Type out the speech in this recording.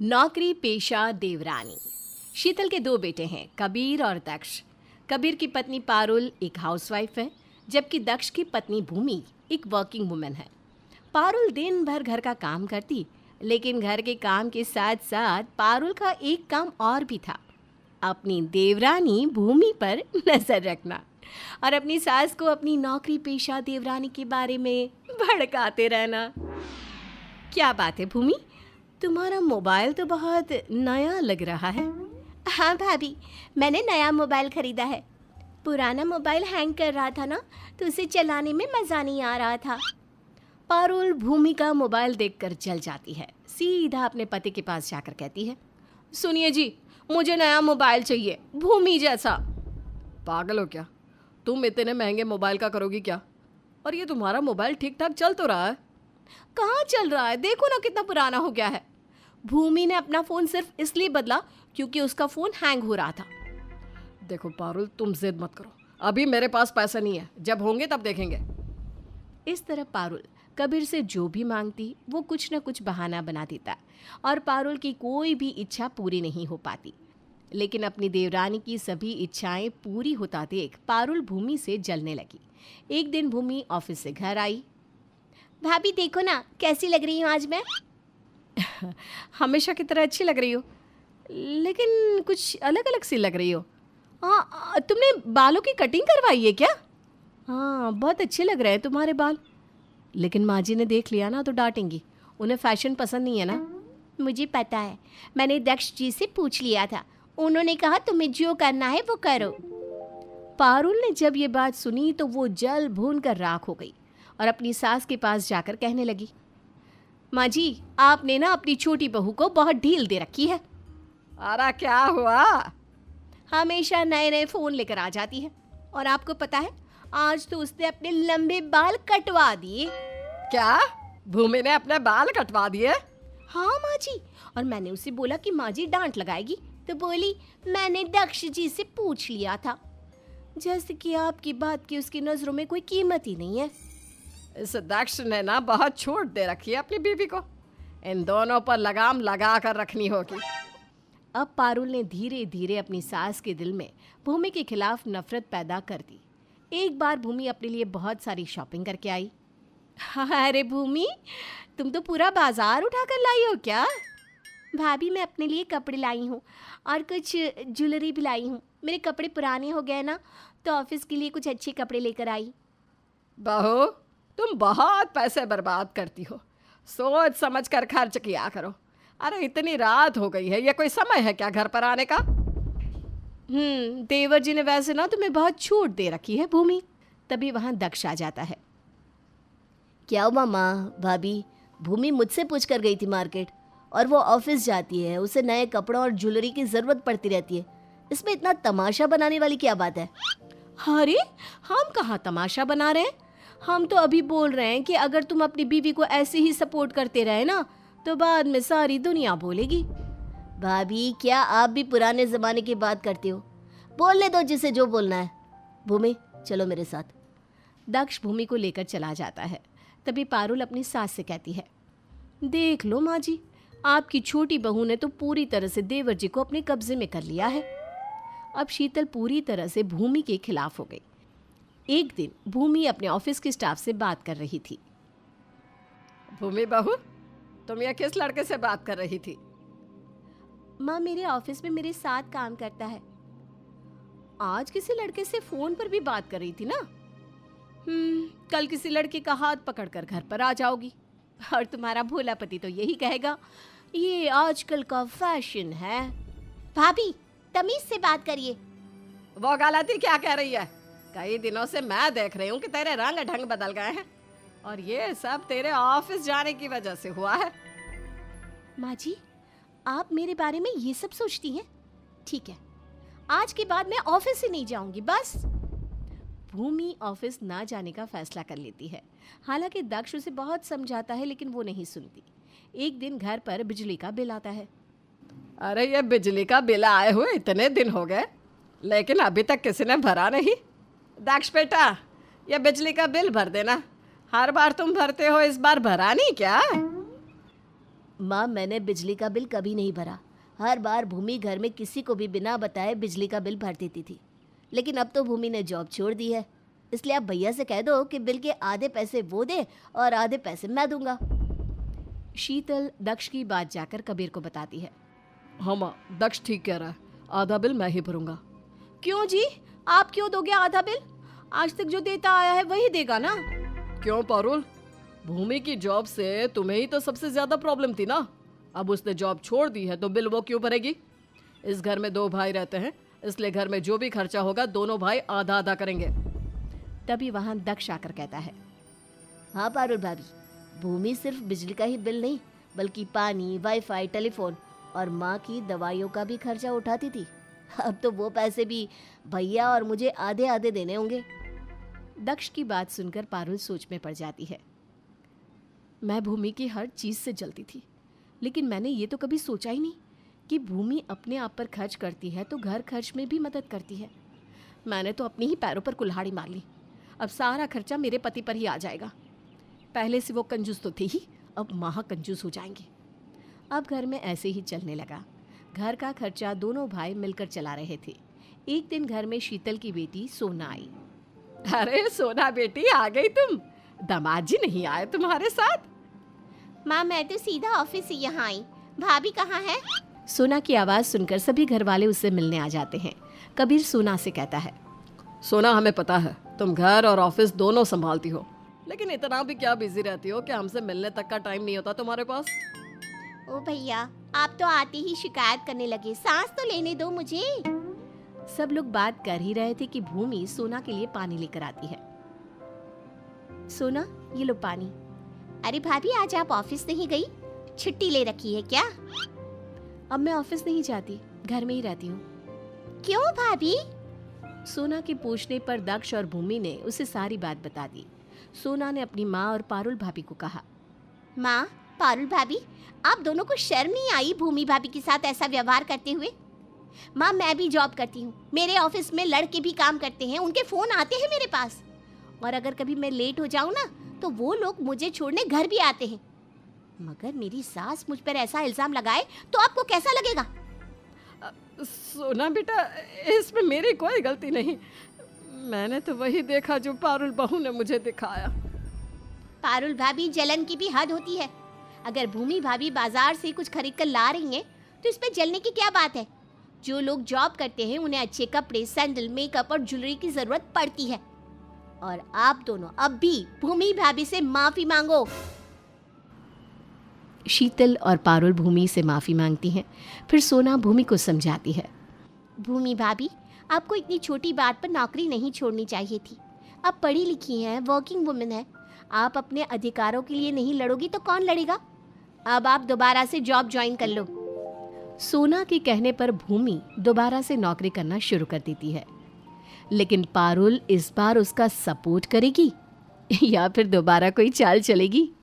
नौकरी पेशा देवरानी। शीतल के दो बेटे हैं, कबीर और दक्ष। कबीर की पत्नी पारुल एक हाउसवाइफ है, जबकि दक्ष की पत्नी भूमि एक वर्किंग वुमन है। पारुल दिन भर घर का काम करती, लेकिन घर के काम के साथ साथ पारुल का एक काम और भी था, अपनी देवरानी भूमि पर नजर रखना और अपनी सास को अपनी नौकरी पेशा देवरानी के बारे में भड़काते रहना। क्या बात है भूमि, तुम्हारा मोबाइल तो बहुत नया लग रहा है। हाँ भाभी, मैंने नया मोबाइल खरीदा है। पुराना मोबाइल हैंग कर रहा था ना, तो उसे चलाने में मज़ा नहीं आ रहा था। पारुल भूमि का मोबाइल देखकर जल जाती है। सीधा अपने पति के पास जाकर कहती है, सुनिए जी, मुझे नया मोबाइल चाहिए, भूमि जैसा। पागल हो क्या? तुम इतने महंगे मोबाइल का करोगी क्या? और ये तुम्हारा मोबाइल ठीक ठाक चल तो रहा है। कहाँ चल रहा है, देखो ना कितना पुराना हो गया है। भूमि ने अपना फ़ोन सिर्फ इसलिए बदला क्योंकि उसका फ़ोन हैंग हो रहा था। देखो पारुल, तुम जिद मत करो, अभी मेरे पास पैसा नहीं है, जब होंगे तब देखेंगे। इस तरह पारुल कबीर से जो भी मांगती वो कुछ न कुछ बहाना बना देता और पारुल की कोई भी इच्छा पूरी नहीं हो पाती। लेकिन अपनी देवरानी की सभी इच्छाएं पूरी होता देख पारुल भूमि से जलने लगी। एक दिन भूमि ऑफिस से घर आई। भाभी देखो ना, कैसी लग रही हूँ आज मैं। हमेशा की तरह अच्छी लग रही हो, लेकिन कुछ अलग अलग सी लग रही हो। हाँ, तुमने बालों की कटिंग करवाई है क्या? हाँ, बहुत अच्छे लग रहे हैं तुम्हारे बाल। लेकिन माँ जी ने देख लिया ना तो डांटेंगी, उन्हें फैशन पसंद नहीं है ना। मुझे पता है, मैंने दक्ष जी से पूछ लिया था, उन्होंने कहा तुम्हें जो करना है वो करो। पारुल ने जब ये बात सुनी तो वो जल भून कर राख हो गई और अपनी सास के पास जाकर कहने लगी, माँ जी, आपने ना अपनी छोटी बहू को बहुत ढील दे रखी है। अरे क्या हुआ? हमेशा नए नए फ़ोन लेकर आ जाती है और आपको पता है, आज तो उसने अपने लंबे बाल कटवा दिए। क्या? भूमि ने अपने बाल कटवा दिए? हाँ माँ जी, और मैंने उसे बोला कि माँ जी डांट लगाएगी, तो बोली मैंने दक्ष जी से पूछ लिया था। जैसे कि आपकी बात की उसकी नज़रों में कोई कीमत ही नहीं है। इस दक्ष ने ना बहुत छूट दे रखी है अपनी बीवी को, इन दोनों पर लगाम लगा कर रखनी होगी। अब पारुल ने धीरे धीरे अपनी सास के दिल में भूमि के खिलाफ नफरत पैदा कर दी। एक बार भूमि अपने लिए बहुत सारी शॉपिंग करके आई। अरे भूमि, तुम तो पूरा बाजार उठा कर लाई हो क्या? भाभी, मैं अपने लिए कपड़े लाई हूँ और कुछ ज्वेलरी भी लाई हूँ। मेरे कपड़े पुराने हो गए ना, तो ऑफिस के लिए कुछ अच्छे कपड़े लेकर आई। बहू, तुम बहुत पैसे बर्बाद करती हो, सोच समझ कर खर्च किया करो। अरे इतनी रात हो गई है, ये कोई समय है क्या घर पर आने का? देवर जी ने वैसे ना तुम्हें बहुत छूट दे रखी है भूमि। तभी वहाँ दक्ष आ जाता है। क्या हुआ माँ? भाभी, भूमि मुझसे पूछ कर गई थी मार्केट, और वो ऑफिस जाती है, उसे नए कपड़ों और ज्वेलरी की ज़रूरत पड़ती रहती है। इसमें इतना तमाशा बनाने वाली क्या बात है? अरे हम कहाँ तमाशा बना रहे हैं, हम तो अभी बोल रहे हैं कि अगर तुम अपनी बीवी को ऐसे ही सपोर्ट करते रहे ना, तो बाद में सारी दुनिया बोलेगी। भाभी, क्या आप भी पुराने ज़माने की बात करती हो? बोलने दो जिसे जो बोलना है। भूमि, चलो मेरे साथ। दक्ष भूमि को लेकर चला जाता है। तभी पारुल अपनी सास से कहती है, देख लो माँ जी, आपकी छोटी बहू ने तो पूरी तरह से देवर जी को अपने कब्जे में कर लिया है। अब शीतल पूरी तरह से भूमि के खिलाफ हो गई। एक दिन भूमि अपने ऑफिस के स्टाफ से बात कर रही थी। भूमि बहू, तुम ये किस लड़के से बात कर रही थी? माँ, मेरे ऑफिस में मेरे साथ काम करता है। आज किसी लड़के से फोन पर भी बात कर रही थी ना? कल किसी लड़के का हाथ पकड़कर घर पर आ जाओगी और तुम्हारा भोला पति तो यही कहेगा, ये आजकल का फैशन है। भाभी, तमीज से बात करिए। वो गलती क्या कह रही है? कई दिनों से मैं देख रही हूँ कि तेरे रंग ढंग बदल गए हैं और ये सब तेरे ऑफिस जाने की वजह से हुआ है। माँ जी, आप मेरे बारे में ये सब सोचती हैं? ठीक है, आज के बाद मैं ऑफिस से नहीं जाऊंगी, बस। भूमि ऑफिस ना जाने का फैसला कर लेती है। हालांकि दक्ष उसे बहुत समझाता है, लेकिन वो नहीं सुनती। एक दिन घर पर बिजली का बिल आता है। अरे ये बिजली का बिल आए हुए इतने दिन हो गए, लेकिन अभी तक किसी ने भरा नहीं। दक्ष बेटा, ये बिजली का बिल भर देना, हर बार तुम भरते हो, इस बार भरा नहीं क्या? माँ, मैंने बिजली का बिल कभी नहीं भरा। हर बार भूमि घर में किसी को भी बिना बताए बिजली का बिल भर देती थी, लेकिन अब तो भूमि ने जॉब छोड़ दी है, इसलिए आप भैया से कह दो कि बिल के आधे पैसे वो दे और आधे पैसे मैं दूंगा। शीतल दक्ष की बात जाकर कबीर को बताती है। हाँ माँ, दक्ष ठीक कह रहा है, आधा बिल मैं ही भरूंगा। क्यों जी, आप क्यों दोगे आधा बिल? आज तक जो देता आया है वही देगा ना। क्यों पारुल, भूमि की जॉब से तुम्हें ही तो सबसे ज्यादा प्रॉब्लम थी ना। अब उसने जॉब छोड़ दी है तो बिल वो क्यों भरेगी? इस घर में 2 भाई रहते हैं, इसलिए घर में जो भी खर्चा होगा दोनों भाई आधा आधा करेंगे। तभी वहां दक्ष आकर कहता है। हाँ पारुल भाभी, भूमि सिर्फ बिजली का ही बिल नहीं बल्कि पानी, वाईफाई, टेलीफोन और माँ की दवाइयों का भी खर्चा उठाती थी। अब तो वो पैसे भी भैया और मुझे आधे आधे देने होंगे। दक्ष की बात सुनकर पारुल सोच में पड़ जाती है। मैं भूमि की हर चीज से जलती थी, लेकिन मैंने ये तो कभी सोचा ही नहीं कि भूमि अपने आप पर खर्च करती है तो घर खर्च में भी मदद करती है। मैंने तो अपने ही पैरों पर कुल्हाड़ी मार ली। अब सारा खर्चा मेरे पति पर ही आ जाएगा। पहले से वो कंजूस तो थे ही, अब महा कंजूस हो जाएंगे। अब घर में ऐसे ही चलने लगा। घर का खर्चा दोनों भाई मिलकर चला रहे थे। एक दिन घर में शीतल की बेटी सोना आई। अरे सोना बेटी, आ गई तुम? दामाद जी नहीं आए तुम्हारे साथ? माँ, मैं तो सीधा ऑफिस से यहाँ आई। भाभी कहाँ है? सोना की आवाज़ सुनकर सभी घर वाले उससे मिलने आ जाते हैं। कबीर सोना से कहता है। सोना, हमें पता है तुम घर और ऑफिस दोनों संभालती हो, लेकिन इतना भी क्या बिजी रहती हो कि हमसे मिलने तक का टाइम नहीं होता तुम्हारे पास? ओ भैया, आप तो आते ही शिकायत करने लगे। सांस तो लेने दो मुझे। सब लोग बात कर ही रहे थे कि भूमि सोना के लिए पानी लेकर आती है। सोना, ये लो पानी। अरे भाभी, आज आप ऑफिस नहीं गई? छुट्टी ले रखी है क्या? अब मैं ऑफिस नहीं जाती, घर में ही रहती हूँ। क्यों भाभी? सोना के पूछने पर दक्ष और भूमि ने उसे सारी बात बता दी। सोना ने अपनी माँ और पारुल भाभी को कहा। माँ, पारुल भाभी, आप दोनों को शर्म नहीं आई भूमि भाभी के साथ ऐसा व्यवहार करते हुए? माँ, मैं भी जॉब करती हूँ, मेरे ऑफिस में लड़के भी काम करते हैं, उनके फोन आते हैं मेरे पास, और अगर कभी मैं लेट हो जाऊँ ना तो वो लोग मुझे छोड़ने घर भी आते हैं। मगर मेरी सास मुझ पर ऐसा इल्जाम लगाए तो आपको कैसा लगेगा? सोना बेटा, इसमें मेरी कोई गलती नहीं। मैंने तो वही देखा जो पारुल बहू ने मुझे दिखाया। पारुल भाभी, जलन की भी हद होती है। अगर भूमि भाभी बाजार से कुछ खरीद कर ला रही हैं तो इस पे जलने की क्या बात है? जो लोग जॉब करते हैं उन्हें अच्छे कपड़े, सैंडल, मेकअप और ज्वेलरी की जरूरत पड़ती है। और आप दोनों अब भी भूमि भाभी से माफी मांगो। शीतल और पारुल भूमि से माफी मांगती हैं। फिर सोना भूमि को समझाती है। भूमि भाभी, आपको इतनी छोटी बात पर नौकरी नहीं छोड़नी चाहिए थी। आप पढ़ी लिखी हैं, वर्किंग वुमेन है। आप अपने अधिकारों के लिए नहीं लड़ोगी तो कौन लड़ेगा? अब आप दोबारा से जॉब ज्वाइन कर लो। सोना के कहने पर भूमि दोबारा से नौकरी करना शुरू कर देती है, लेकिन पारुल इस बार उसका सपोर्ट करेगी या फिर दोबारा कोई चाल चलेगी?